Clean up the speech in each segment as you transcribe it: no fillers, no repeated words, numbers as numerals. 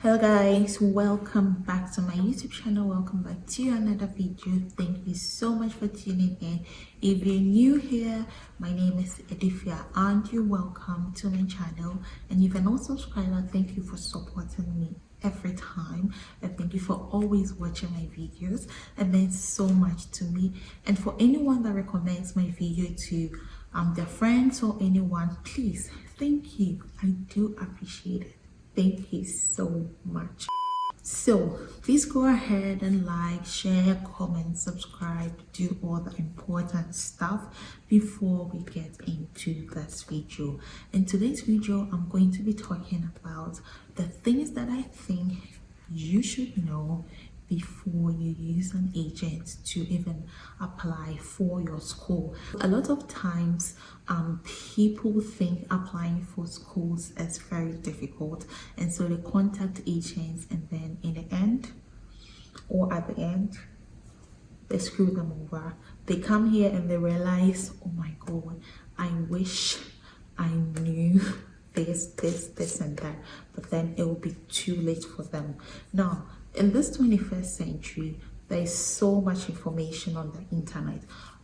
Hello guys, welcome back to my YouTube channel. Welcome back to another video. Thank you so much for tuning in. If you're new here, my name is Edufia and you're welcome to my channel. And if you're not subscriber, thank you for supporting me every time, and thank you for always watching my videos. It means so much to me. And for anyone that recommends my video to their friends or anyone, please, thank you. I do appreciate it. Thank you so much. So please go ahead and like, share, comment, subscribe, do all the important stuff before we get into this video. In today's video, I'm going to be talking about the things that I think you should know before you use an agent to even apply for your school. A lot of times people think applying for schools is very difficult, and so they contact agents, and then in the end or at the end they screw them over. They come here and they realize, oh my god, I wish I knew this and that, but then it will be too late for them. Now in this 21st century, there is so much information on the internet,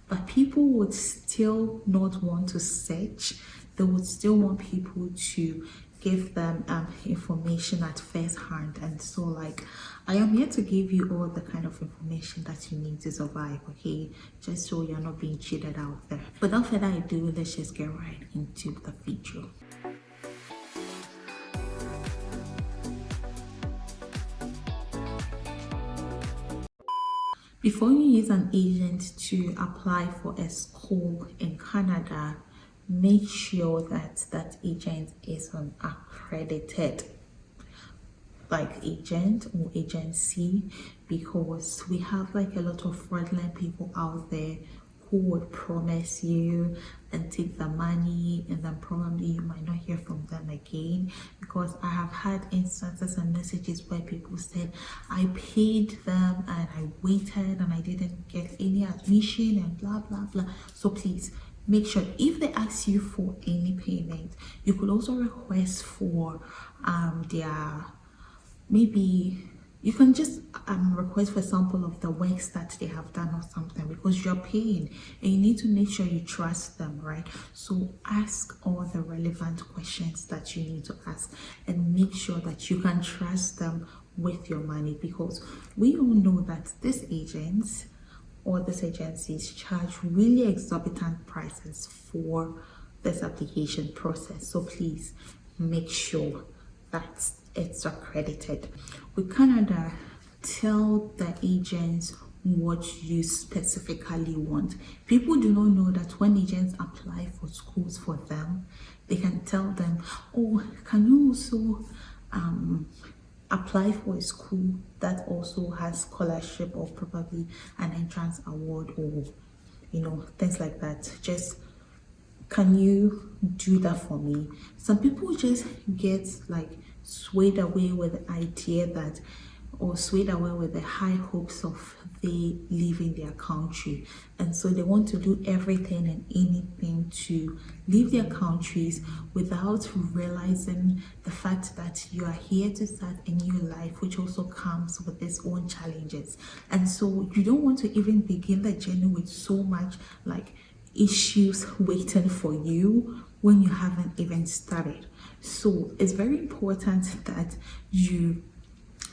but people would still not want to search. They would still want people to give them information at first hand. And so like, I am here to give you all the kind of information that you need to survive, okay? Just so you're not being cheated out there. Without further ado, let's just get right into the video. Before you use an agent to apply for a school in Canada, make sure that that agent is an accredited agent or agency, because we have like a lot of fraudulent people out there who would promise you and take the money, and then probably you might not hear from them again. Because I have had instances and messages where people said, I paid them and I waited and I didn't get any admission and blah blah blah. So please make sure, if they ask you for any payment, you could also request for maybe you can just request for a sample of the works that they have done or something, because you're paying and you need to make sure you trust them, right? So ask all the relevant questions that you need to ask and make sure that you can trust them with your money, because we all know that these agents or these agencies charge really exorbitant prices for this application process. So please make sure that it's accredited. With Canada, tell the agents what you specifically want. People do not know that when agents apply for schools for them, they can tell them, oh, can you also apply for a school that also has scholarship or probably an entrance award, or things like that. Just, can you do that for me? Some people just get like swayed away with the idea that, or swayed away with the high hopes of they leaving their country, and so they want to do everything and anything to leave their countries without realizing the fact that you are here to start a new life, which also comes with its own challenges. And so you don't want to even begin the journey with so much like issues waiting for you when you haven't even started. So it's very important that you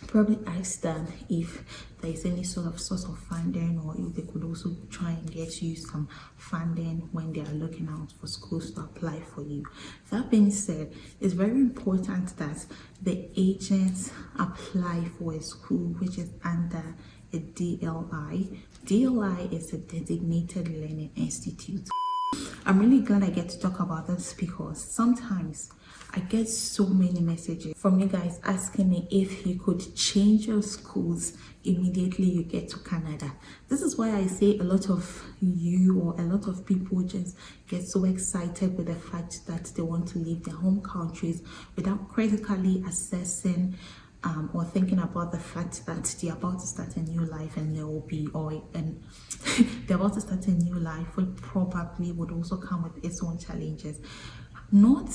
probably ask them if there is any sort of source of funding, or if they could also try and get you some funding when they are looking out for schools to apply for you. That being said, it's very important that the agents apply for a school which is under a DLI. DLI is a designated learning institute. I'm really glad I get to talk about this, because sometimes I get so many messages from you guys asking me if you could change your schools immediately you get to Canada. This is why I say a lot of you, or a lot of people, just get so excited with the fact that they want to leave their home countries without critically assessing or thinking about the fact that they're about to start a new life, and there will be, and they're about to start a new life, which probably would also come with its own challenges. Not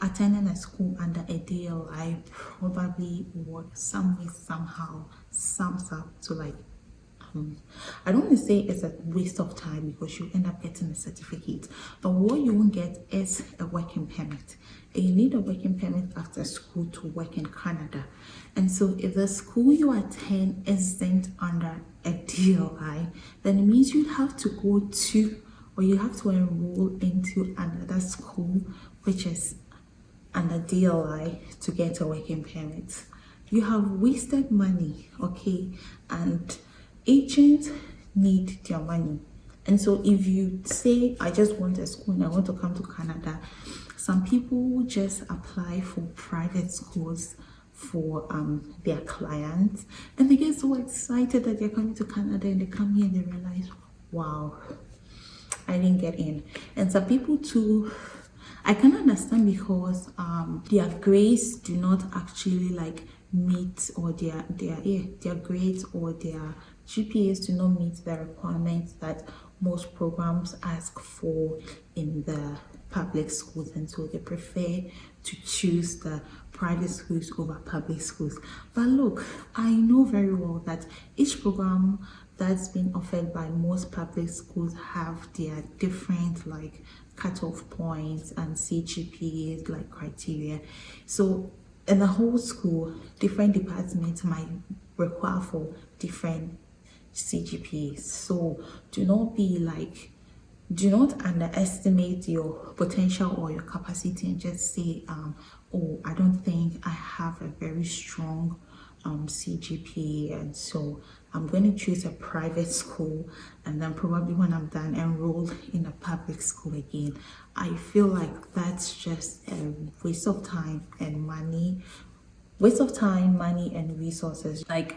attending a school under a DLI probably would some way somehow sums up to like I don't want to say it's a waste of time because you end up getting a certificate, but what you won't get is a working permit. And you need a working permit after school to work in Canada. And so if the school you attend isn't under a DLI, then it means you'd have to go to or you have to enroll into another school which is under DLI to get a working permit. You have wasted money, okay? And agents need their money. And so if you say, I just want a school and I want to come to Canada, some people just apply for private schools for their clients, and they get so excited that they're coming to Canada, and they come here and they realize, wow, I didn't get in. And some people too, I can understand because their grades do not actually like meet, or their grades or their GPAs do not meet the requirements that most programs ask for in the public schools, and so they prefer to choose the private schools over public schools. But look, I know very well that each program that's been offered by most public schools have their different like cutoff points and CGPAs like criteria. So in the whole school, different departments might require for different CGPAs. So do not underestimate your potential or your capacity and just say, oh, I don't think I have a very strong CGPA, and so I'm going to choose a private school, and then probably when I'm done enroll in a public school again. I feel like that's just a waste of time and money, and resources. Like,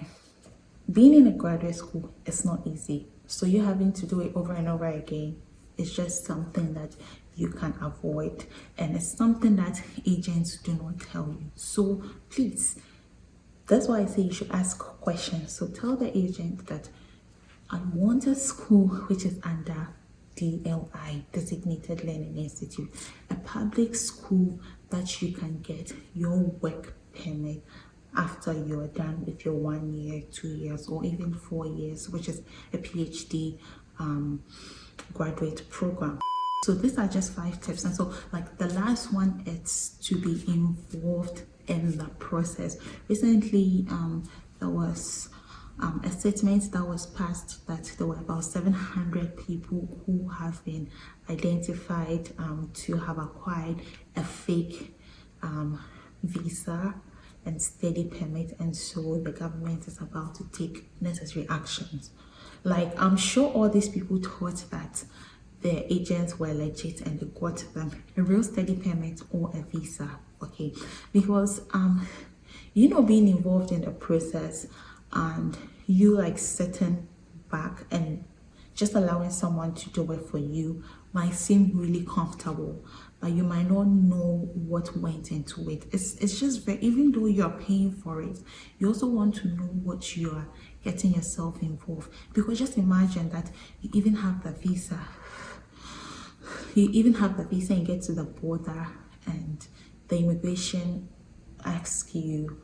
being in a graduate school is not easy, so you having to do it over and over again is just something that you can avoid, and it's something that agents do not tell you. So please, that's why I say you should ask questions. So tell the agent that I want a school which is under DLI, Designated Learning Institute, a public school that you can get your work permit after you're done with your 1 year, 2 years, or even 4 years, which is a PhD graduate program. So these are just 5 tips. And so like the last one is to be involved in the process. Recently there was a statement that was passed that there were about 700 people who have been identified to have acquired a fake visa and study permit, and so the government is about to take necessary actions. Like, I'm sure all these people thought that the agents were legit and they got them a real study permit or a visa, okay? Because being involved in the process and you like sitting back and just allowing someone to do it for you might seem really comfortable, but you might not know what went into it. It's just very, even though you're paying for it, you also want to know what you are getting yourself involved. Because just imagine that you even have the visa and get to the border and the immigration asks you,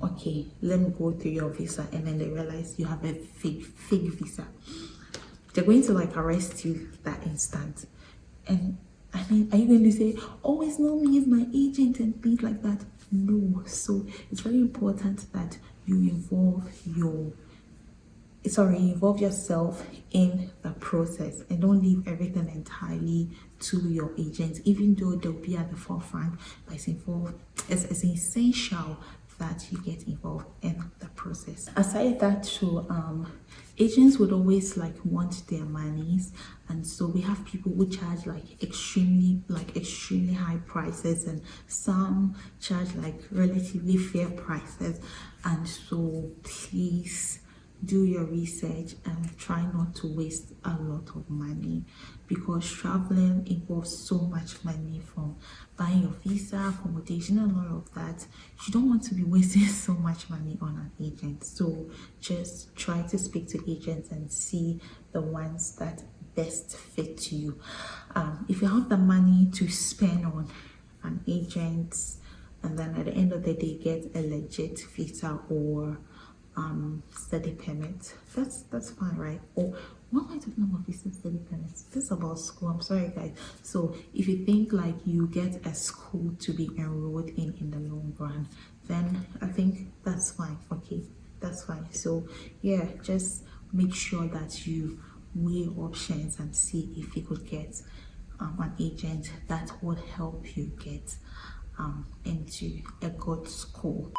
okay, let me go through your visa, and then they realize you have a fake visa. They're going to like arrest you that instant. And I mean, are you going to say, oh, it's not me, it's my agent and things like that? No. So it's very important that you involve yourself in the process and don't leave everything entirely to your agents, even though they'll be at the forefront. But it's essential that you get involved in the process. Aside that too, agents would always like want their monies, and so we have people who charge like extremely high prices, and some charge like relatively fair prices. And so please do your research and try not to waste a lot of money, because traveling involves so much money, from buying your visa, accommodation, and all of that. You don't want to be wasting so much money on an agent. So just try to speak to agents and see the ones that best fit you. If you have the money to spend on an agent, and then at the end of the day get a legit visa or study permit. That's fine, right? Or what am I talking about visa study permits? This is about school. I'm sorry guys. So if you think like you get a school to be enrolled in the long run, then I think that's fine. Okay, that's fine. So yeah, just make sure that you weigh options and see if you could get an agent that would help you get into a good school.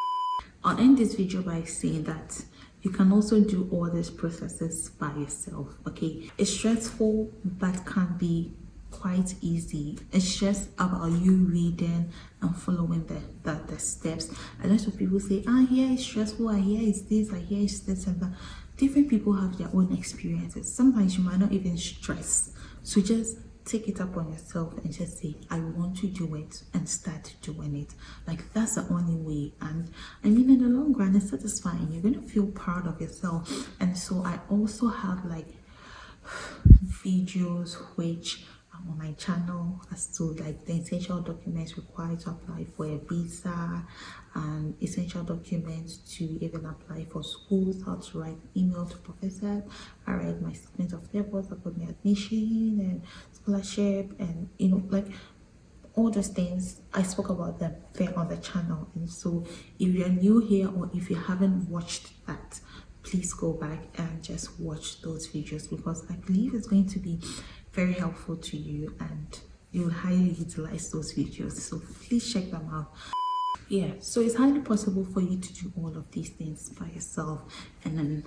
I'll end this video by saying that you can also do all these processes by yourself. Okay, it's stressful but can be quite easy. It's just about you reading and following the steps. A lot of people say, here it's stressful, I hear it's this, I hear it's this and that. Different people have their own experiences. Sometimes you might not even stress, so just take it up on yourself and just say, I want to do it, and start doing it. Like, that's the only way. And I mean, in the long run, it's satisfying. You're going to feel proud of yourself. And so I also have like videos which on my channel as to like the essential documents required to apply for a visa, and essential documents to even apply for schools, how to write email to professors, I write my statement of purpose about my admission and scholarship, and like all those things. I spoke about them there on the channel. And so if you're new here or if you haven't watched that, please go back and just watch those videos, because I believe it's going to be very helpful to you and you will highly utilize those videos. So please check them out. Yeah, so it's highly possible for you to do all of these things by yourself, and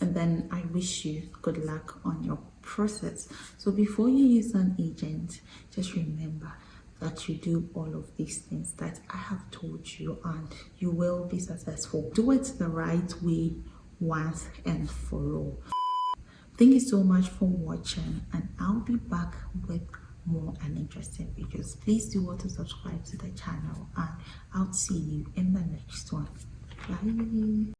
then I wish you good luck on your process. So before you use an agent, just remember that you do all of these things that I have told you, and you will be successful. Do it the right way once and for all. Thank you so much for watching, and I'll be back with more and interesting videos. Please do want to subscribe to the channel, and I'll see you in the next one. Bye.